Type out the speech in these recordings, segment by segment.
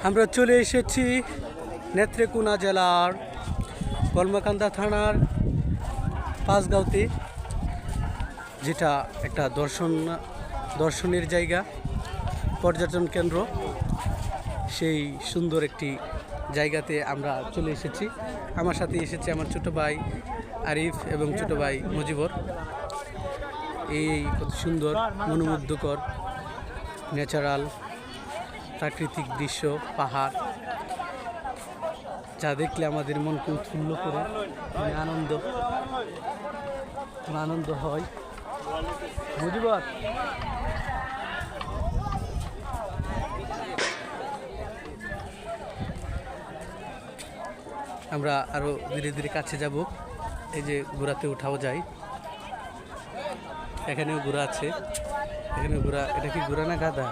আমরা চলে এসেছি নেত্রকোনা জেলার কলমাকান্দা থানার পাঁচগাঁওতে, যেটা একটা দর্শনের জায়গা, পর্যটন কেন্দ্র। সেই সুন্দর একটি জায়গাতে আমরা চলে এসেছি। আমার সাথে এসেছে আমার ছোট ভাই আরিফ এবং ছোট ভাই মুজিবর। এই কত সুন্দর মনোমুগ্ধকর ন্যাচারাল প্রাকৃতিক দৃশ্য, পাহাড়, যা দেখলে আমাদের মনকে উৎফুল্ল করে, আনন্দ হয়। মুজিবর, আমরা আরো ধীরে ধীরে কাছে যাব। এই যে ঘোড়াতে উঠাও যায়, এখানেও ঘোড়া আছে, এখানে ঘোড়া। এটা কি ঘোড়া না গাধা?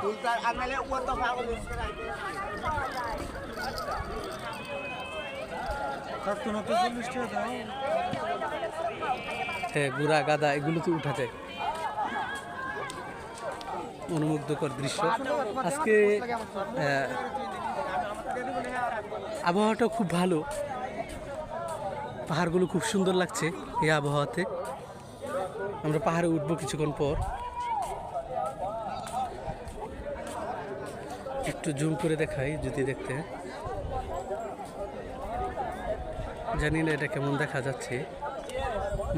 হ্যাঁ, ঘোড়া গাধা এগুলো তো উঠা যায়। মনোমুগ্ধকর দৃশ্য। আজকে আবহাওয়াটা খুব ভালো, পাহাড়গুলো খুব সুন্দর লাগছে এই আবহাওয়াতে। আমরা পাহাড়ে উঠবো কিছুক্ষণ পর। একটু জুম করে দেখাই যদি দেখতে। জানি না এটা কেমন দেখা যাচ্ছে,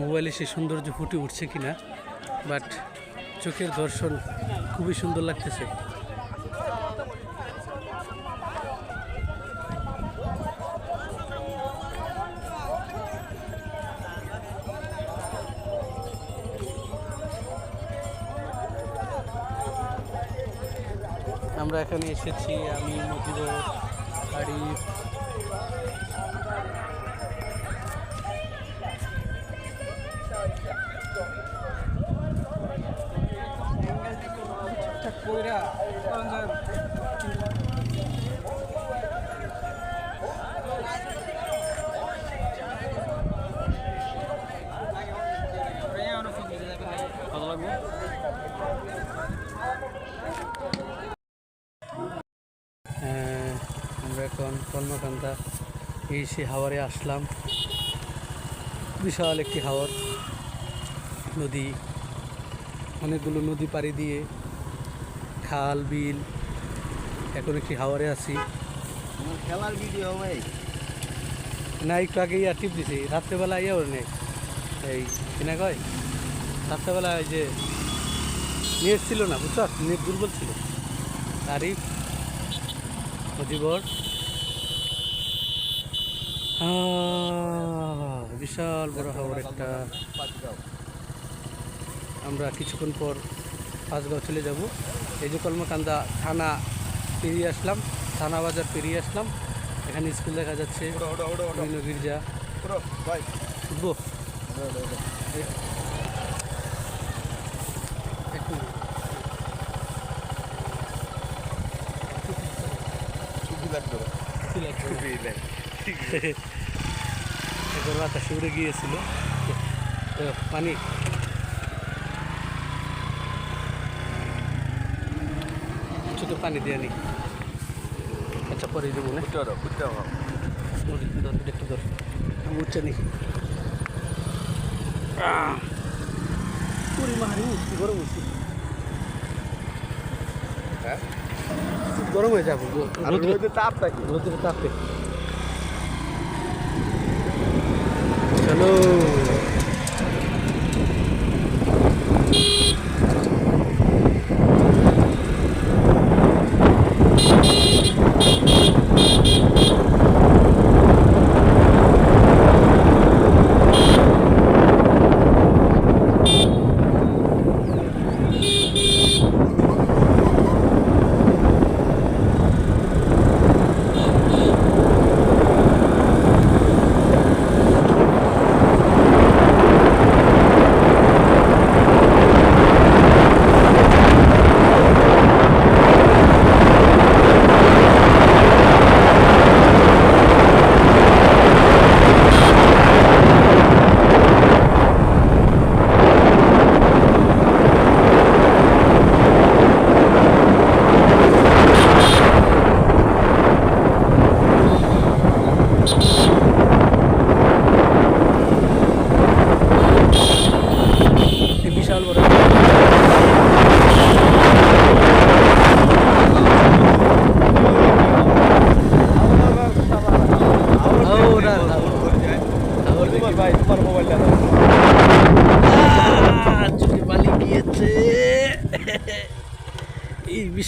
মোবাইলে সে সৌন্দর্য ফুটে উঠছে কিনা, বাট চোখের দর্শন খুবই সুন্দর লাগতেছে। আমরা এখানে এসেছি, আমি মুজিবর, আরিফ, আমরা এখন কলমাকান্দা এই সে হাওরে আসলাম। বিশাল একটি হাওর, নদী, অনেকগুলো নদী পাড়ি দিয়ে, খাল বিল। এখন একটি হাওরে আছি। খেলার ভিডিও না, একটু আগে ইয়া টিপ দিছি, রাত্রেবেলা ইয়েও নেই, এই কিনা কয় রাত্রেবেলা ওই যে নেট ছিল না, বুঝছ, নেট দুর্বল ছিল। আরিফ, মুজিবর, বিশাল বড় হাওর একটা। আমরা কিছুক্ষণ পর পাঁচগাঁও চলে যাব। এই যে কলমাকান্দা থানা পেরিয়ে আসলাম, থানা বাজার পেরিয়ে আসলাম। এখানে স্কুল দেখা যাচ্ছে, বিভিন্ন গির্জা। উঠবো এখন বাতাস উড়ে গিয়েছিল পানি। চোখে পানি দিয়ে নি, আচ্ছা পরে দেবো না, একটু ধর, আমি উঠছে নি। গরম হচ্ছে, গরম হয়ে যাবো, তাপ থাকে, রোদের তাপে। চলো,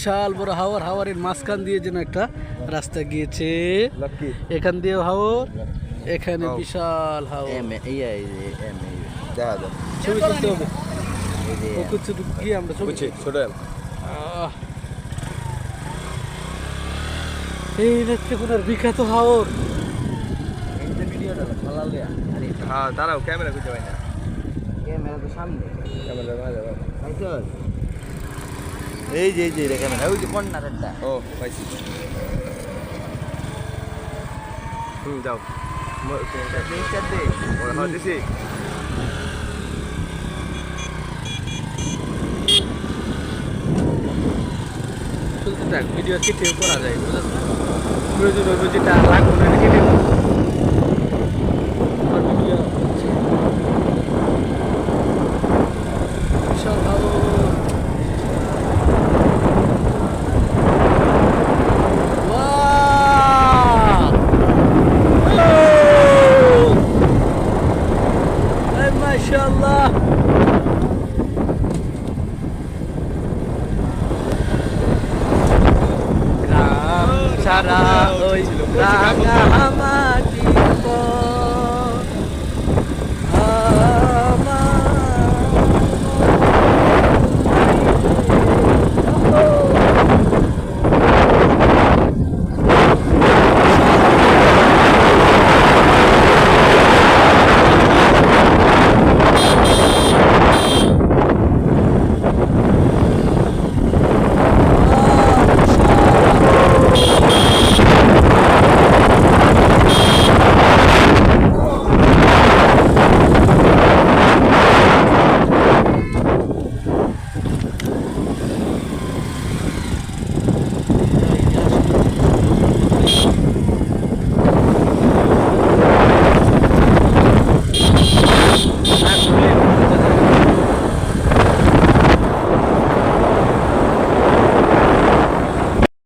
বিশাল বড় হাওর, হাওরের মাঝখান দিয়ে যেন একটা রাস্তা গিয়েছে। লাকি এখান দিয়ে হাওর, এখানে বিশাল হাওর। দেখা যায় ছবি তুলতে হবে, পুকুর চুকুর গিয়ে আমরা ছবি বুঝছি ছোট এই নেত্রকোনার বিখ্যাত হাওর। হ্যাঁ দাঁড়াও ক্যামেরা খুঁজে পাই না ক্যামেরা তো সামনে ক্যামেরা না যাবে পাইছো এই যে ক্যামেরা ওই যে কর্নারেরটা ও পাইছি যাও জিনিসটা দে ওরা হ্যাঁ দিছি তুলতে থাক, ভিডিও কেটেও করা যায়, বুঝলেন না? প্রয়োজন হইব যেটা লাগবে না কেটে ভিডিও বিশাল হাওর। মাশাআল্লাহ, গ্রাম সারা ওই রাঙা